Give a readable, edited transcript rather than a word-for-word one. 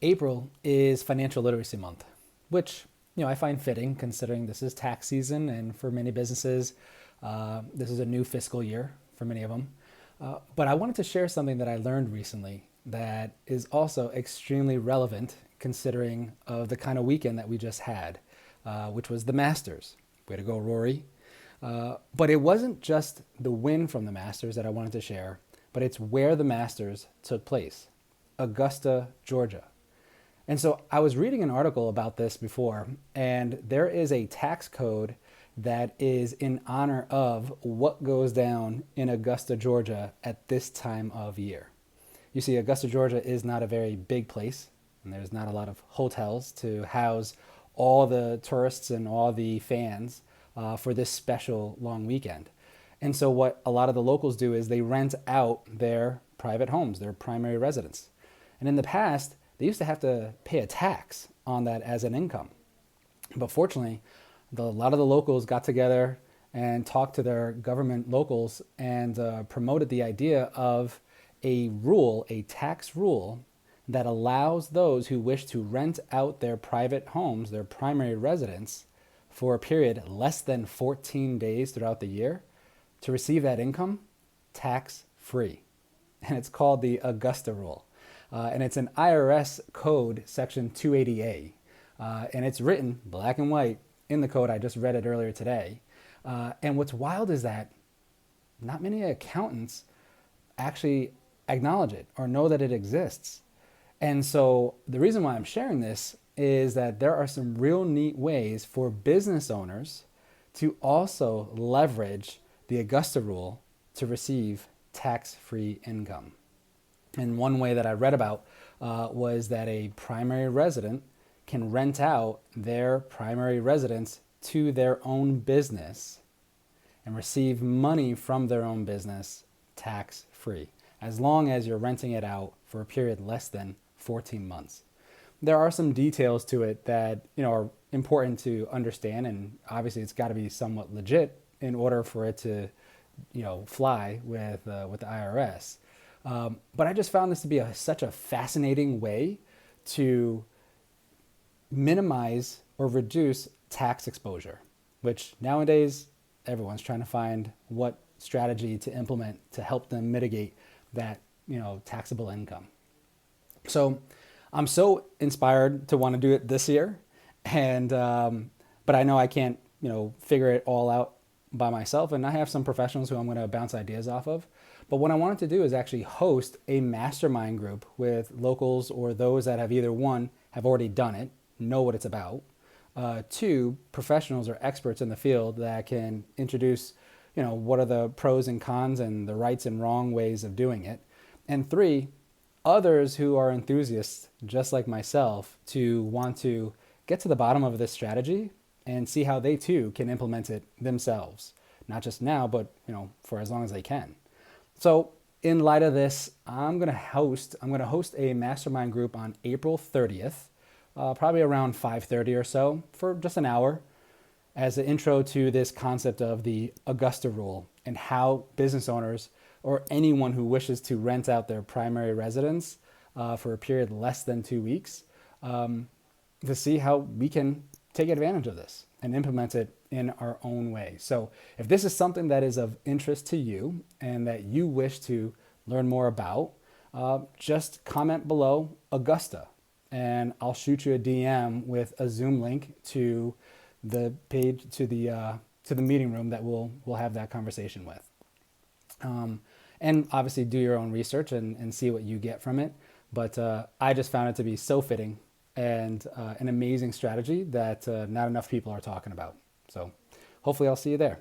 April is Financial Literacy Month, which I find fitting considering this is tax season, and for many businesses, this is a new fiscal year for many of them. But I wanted to share something that I learned recently that is also extremely relevant considering of the kind of weekend that we just had, which was the Masters. Way to go, Rory. But it wasn't just the win from the Masters that I wanted to share, but it's where the Masters took place, Augusta, Georgia. And so I was reading an article about this before, and there is a tax code that is in honor of what goes down in Augusta, Georgia at this time of year. You see, Augusta, Georgia is not a very big place, and there's not a lot of hotels to house all the tourists and all the fans for this special long weekend. And so what a lot of the locals do is they rent out their private homes, their primary residence. And in the past, they used to have to pay a tax on that as an income. But fortunately, a lot of the locals got together and talked to their government locals and promoted the idea of a rule, a tax rule, that allows those who wish to rent out their private homes, their primary residence, for a period less than 14 days throughout the year to receive that income tax-free. And it's called the Augusta Rule. And it's an IRS code, section 280A. And it's written black and white in the code. I just read it earlier today. And what's wild is that not many accountants actually acknowledge it or know that it exists. And so the reason why I'm sharing this is that there are some real neat ways for business owners to also leverage the Augusta Rule to receive tax-free income. And one way that I read about was that a primary resident can rent out their primary residence to their own business and receive money from their own business tax-free, as long as you're renting it out for a period less than 14 months. There are some details to it that are important to understand, and obviously it's got to be somewhat legit in order for it to fly with the IRS. But I just found this to be such a fascinating way to minimize or reduce tax exposure, which nowadays everyone's trying to find what strategy to implement to help them mitigate that taxable income. So I'm so inspired to want to do it this year, and but I know I can't figure it all out by myself, and I have some professionals who I'm going to bounce ideas off of. But what I wanted to do is actually host a mastermind group with locals or those that have either one, have already done it, know what it's about, two, professionals or experts in the field that can introduce, what are the pros and cons and the rights and wrong ways of doing it, and three, others who are enthusiasts just like myself to want to get to the bottom of this strategy and see how they too can implement it themselves, not just now, but for as long as they can. So in light of this, I'm going to host a mastermind group on April 30th, probably around 5:30 or so, for just an hour, as an intro to this concept of the Augusta Rule and how business owners or anyone who wishes to rent out their primary residence for a period less than 2 weeks, to see how we can take advantage of this and implement it in our own way. So if this is something that is of interest to you and that you wish to learn more about, just comment below Augusta, and I'll shoot you a DM with a Zoom link to the page, to the meeting room that we'll have that conversation with. And obviously do your own research and see what you get from it. But I just found it to be so fitting and an amazing strategy that not enough people are talking about. So hopefully I'll see you there.